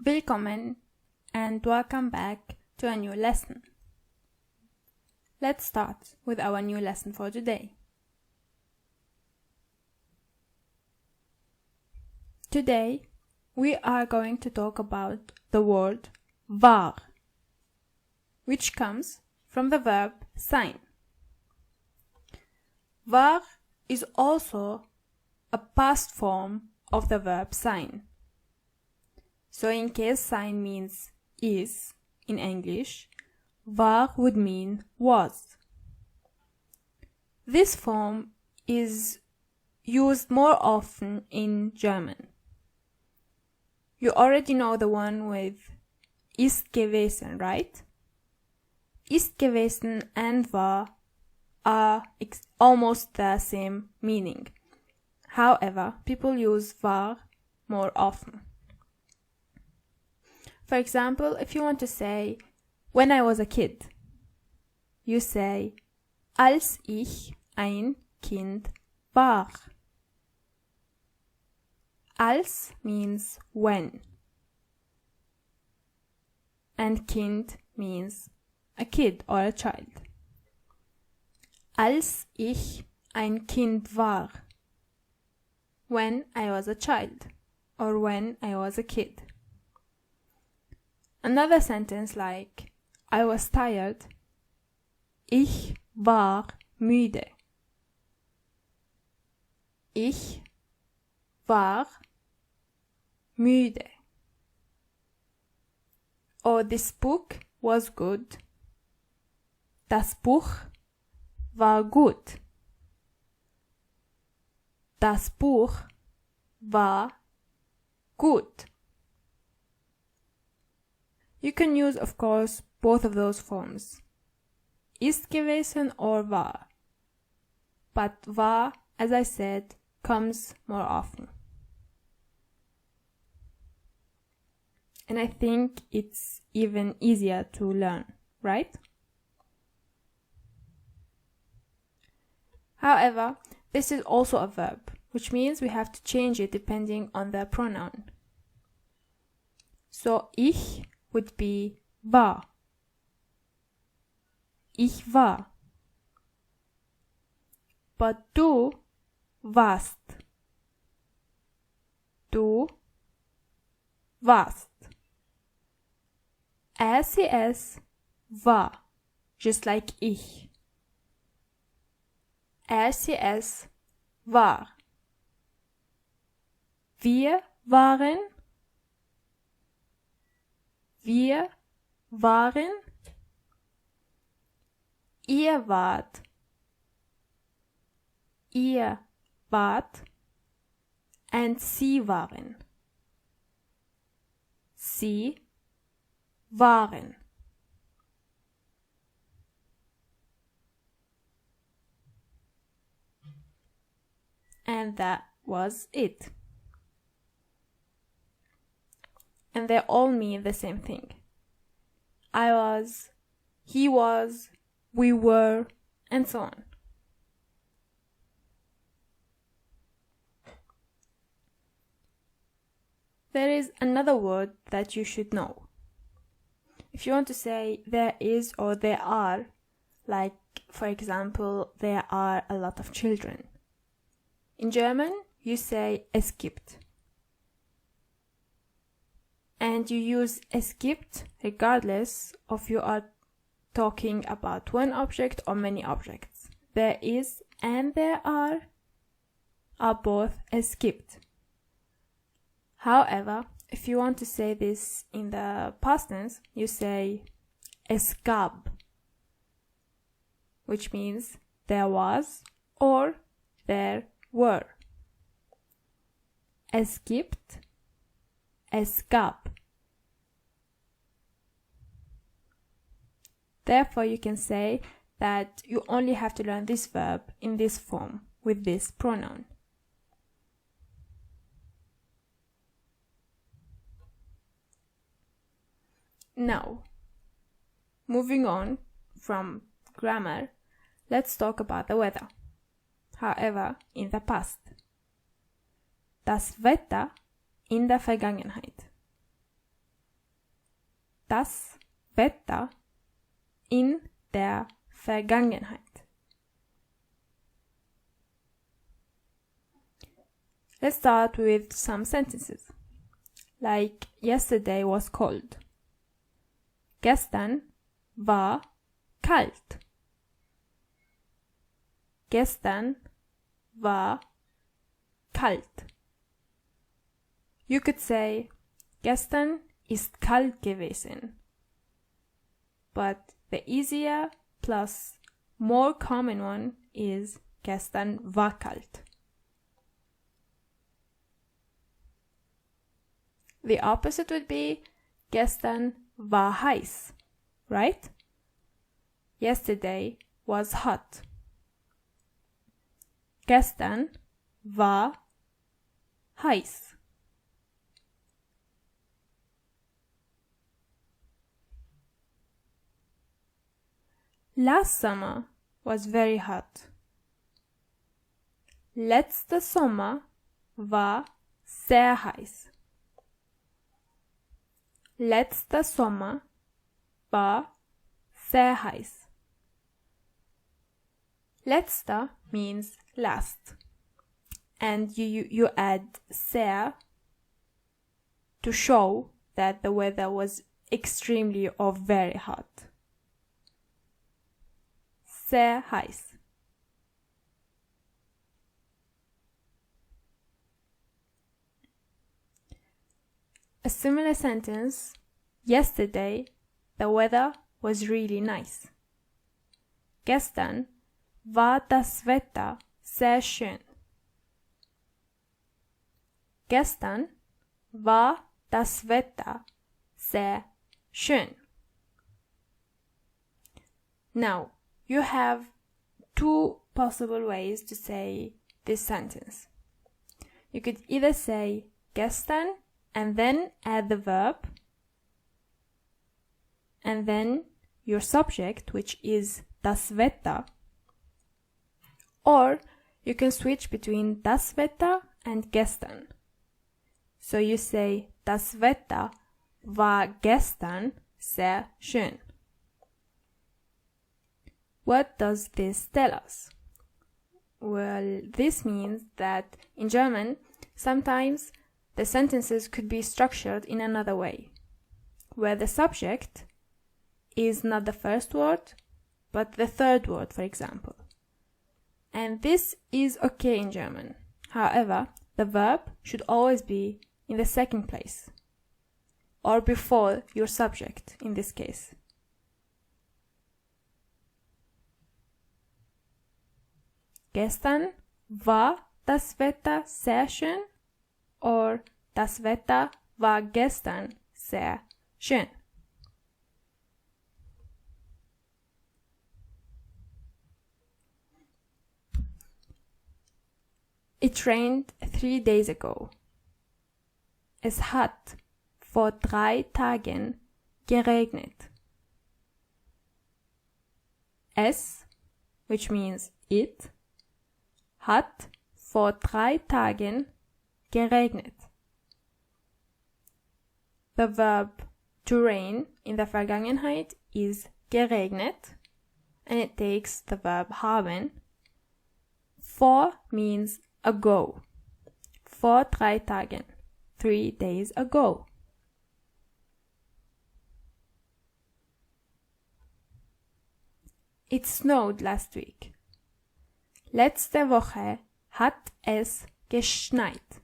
Willkommen and welcome back to a new lesson. Let's start with our new lesson for today. Today, we are going to talk about the word war, which comes from the verb sein. War is also a past form of the verb sein. So in case sein means is in English, war would mean was. This form is used more often in German. You already know the one with ist gewesen, right? Ist gewesen and war are almost the same meaning. However, people use war more often. For example, if you want to say, when I was a kid, you say, als ich ein Kind war. Als means when, and Kind means a kid or a child. Als ich ein Kind war, when I was a child, or when I was a kid. Another sentence like, I was tired. Ich war müde. Ich war müde. Or this book was good. Das Buch war gut. Das Buch war gut. You can use, of course, both of those forms, ist gewesen or war. But war, as I said, comes more often. And I think it's even easier to learn, right? However, this is also a verb, which means we have to change it depending on the pronoun. So, ich would be war. Ich war. But du warst. Du warst. RCS war, just like ich. RCS war. Wir waren. Wir waren. Ihr wart. Ihr wart. And sie waren. Sie waren. And that was it. And they all mean the same thing. I was, he was, we were, and so on. There is another word that you should know. If you want to say there is or there are, like for example, there are a lot of children. In German, you say es gibt. And you use es gibt regardless of you are talking about one object or many objects. There is and there are both es gibt. However, if you want to say this in the past tense, you say es gab, which means there was or there were. Es gibt, es gab. Therefore, you can say that you only have to learn this verb in this form with this pronoun. Now, moving on from grammar, let's talk about the weather. However, in the past. Das Wetter in der Vergangenheit. das Wetter in der Vergangenheit. Let's start with some sentences. Like yesterday was cold. Gestern war kalt. Gestern war kalt. You could say, gestern ist kalt gewesen. But the easier plus more common one is gestern war kalt. The opposite would be gestern war heiß, right? Yesterday was hot. Gestern war heiß. Last summer was very hot. Letzter Sommer war sehr heiß. Letzter Sommer war sehr heiß. Letzter means last, and you add sehr to show that the weather was extremely or very hot. Sehr heiß. A similar sentence, yesterday the weather was really nice. Gestern war das Wetter sehr schön. Gestern war das Wetter sehr schön. Now, you have two possible ways to say this sentence. You could either say gestern and then add the verb, and then your subject, which is das Wetter, or you can switch between das Wetter and gestern. So you say, das Wetter war gestern sehr schön. What does this tell us? Well, this means that in German, sometimes the sentences could be structured in another way, where the subject is not the first word, but the third word, for example. And this is okay in German. However, the verb should always be in the second place, or before your subject in this case. Gestern war das Wetter sehr schön, or das Wetter war gestern sehr schön. It rained 3 days ago. Es hat vor 3 Tagen geregnet. Es, which means it, hat vor 3 Tagen geregnet. The verb to rain in the Vergangenheit is geregnet, and it takes the verb haben. Vor means ago. Vor 3 Tagen. 3 days ago. It snowed last week. Letzte Woche hat es geschneit.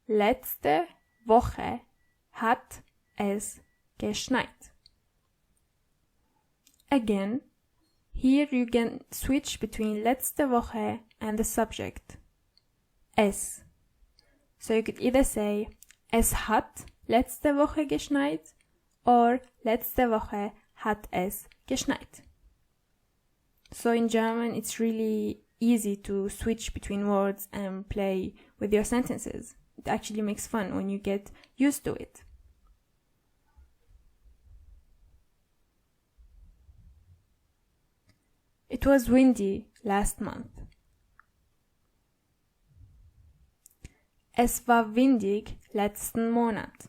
Letzte Woche hat es geschneit. Again, here you can switch between letzte Woche and the subject, es. So you could either say, es hat letzte Woche geschneit, or letzte Woche hat es geschneit. So in German, it's really easy to switch between words and play with your sentences. It actually makes fun when you get used to it. It was windy last month. Es war windig letzten Monat.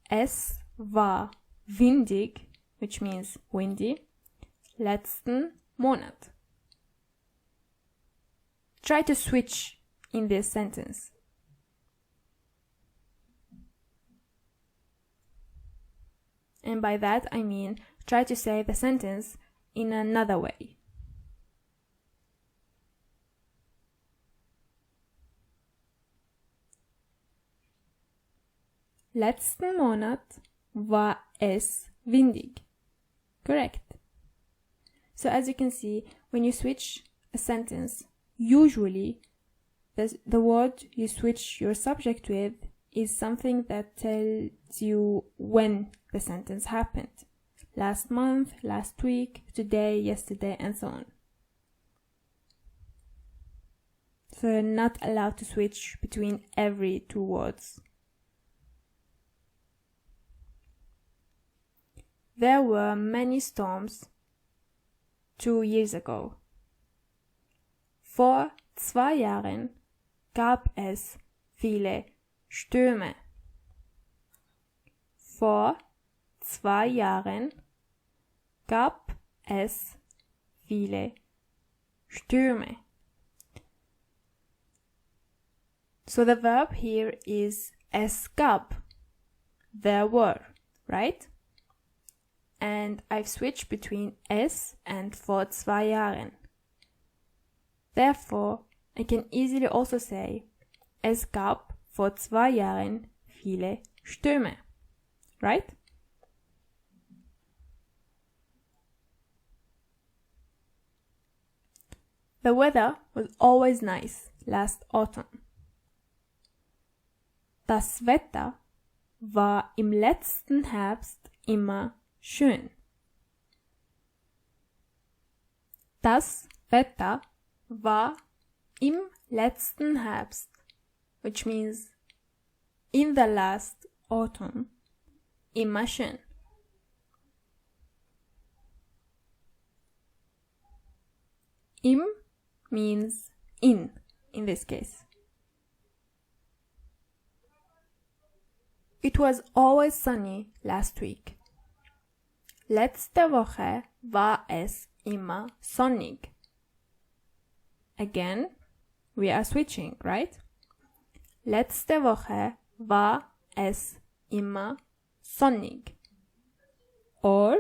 Es war windig, which means windy, letzten Monat. Try to switch in this sentence. And by that I mean try to say the sentence in another way. Letzten Monat war es windig. Correct. So as you can see, when you switch a sentence, usually the word you switch your subject with is something that tells you when the sentence happened. Last month, last week, today, yesterday, and so on. So you're not allowed to switch between every two words. There were many storms 2 years ago. Vor 2 Jahren gab es viele Stürme. Vor 2 Jahren gab es viele Stürme. So the verb here is es gab. There were, right? And I've switched between es and vor 2 Jahren. Therefore, I can easily also say es gab vor 2 Jahren viele Stürme, right? The weather was always nice last autumn. Das Wetter war im letzten Herbst immer schön. Das Wetter war im letzten Herbst, which means in the last autumn, immer schön. Im means in this case. It was always sunny last week. Letzte Woche war es immer sonnig. Again, we are switching, right? Letzte Woche war es immer sonnig. Or,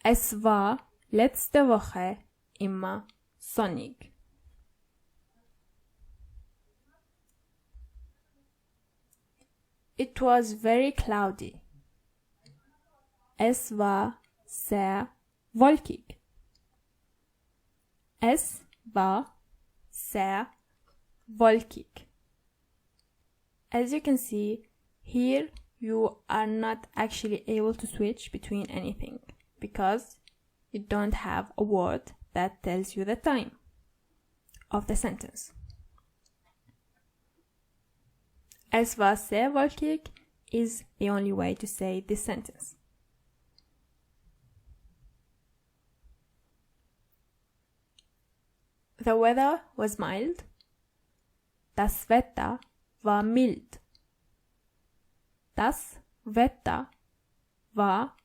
es war letzte Woche immer sonnig. It was very cloudy. Es war sehr wolkig. Es war sehr wolkig. As you can see, here you are not actually able to switch between anything because you don't have a word that tells you the time of the sentence. Es war sehr wolkig is the only way to say this sentence. The weather was mild. Das Wetter war mild. Das Wetter war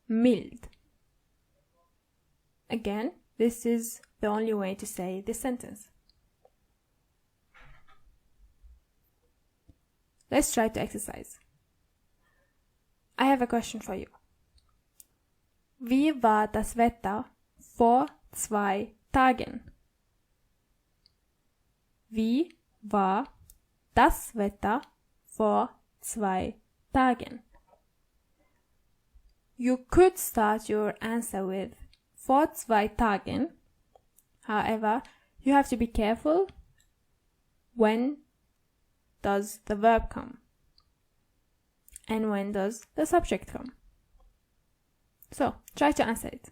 mild. Again, this is the only way to say this sentence. Let's try to exercise. I have a question for you. Wie war das Wetter vor 2 Tagen? Wie war das Wetter vor 2 Tagen? You could start your answer with vor 2 Tagen. However, you have to be careful when does the verb come and when does the subject come. So, try to answer it.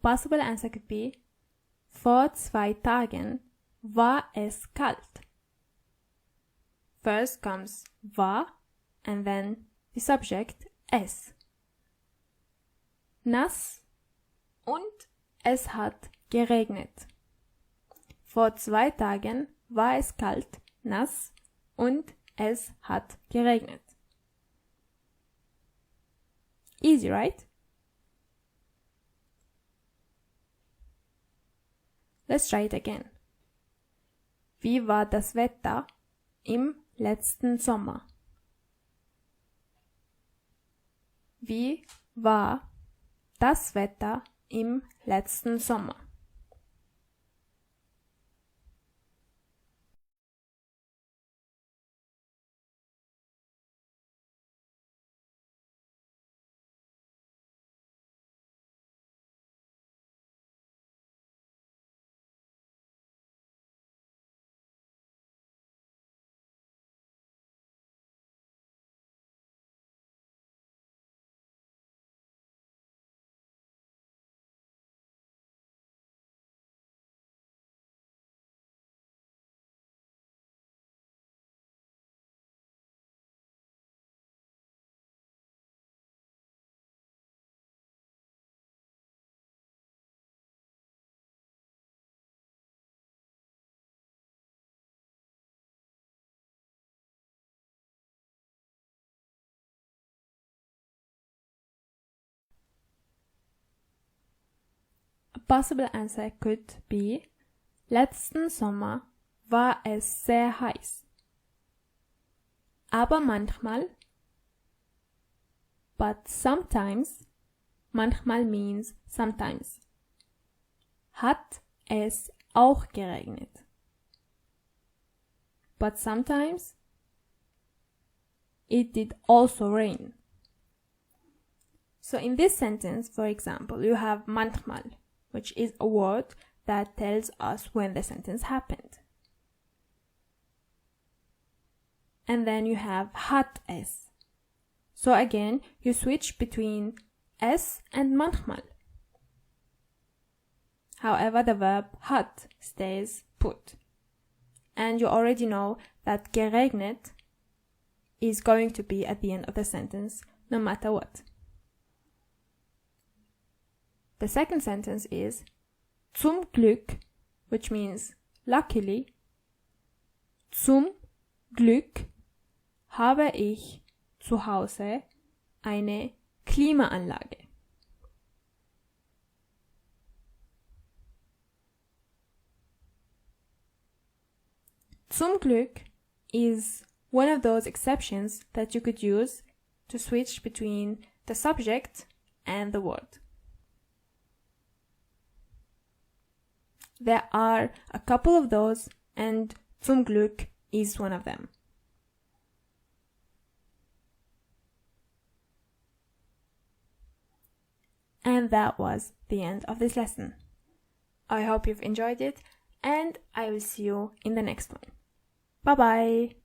possible answer could be vor 2 Tagen war es kalt. First comes war and then the subject es. Nass und es hat geregnet. Vor 2 Tagen war es kalt, nass und es hat geregnet. Easy, right? Let's try it again. Wie war das Wetter im letzten Sommer? Wie war das Wetter im letzten Sommer? A possible answer could be letzten Sommer war es sehr heiß. Aber manchmal, but sometimes, manchmal means sometimes, hat es auch geregnet. But sometimes, it did also rain. So in this sentence, for example, you have manchmal, which is a word that tells us when the sentence happened. And then you have hat es. So again, you switch between es and manchmal. However, the verb hat stays put. And you already know that geregnet is going to be at the end of the sentence, no matter what. The second sentence is zum Glück, which means luckily. Zum Glück habe ich zu Hause eine Klimaanlage. Zum Glück is one of those exceptions that you could use to switch between the subject and the word. There are a couple of those, and zum Glück is one of them. And that was the end of this lesson. I hope you've enjoyed it, and I will see you in the next one. Bye bye!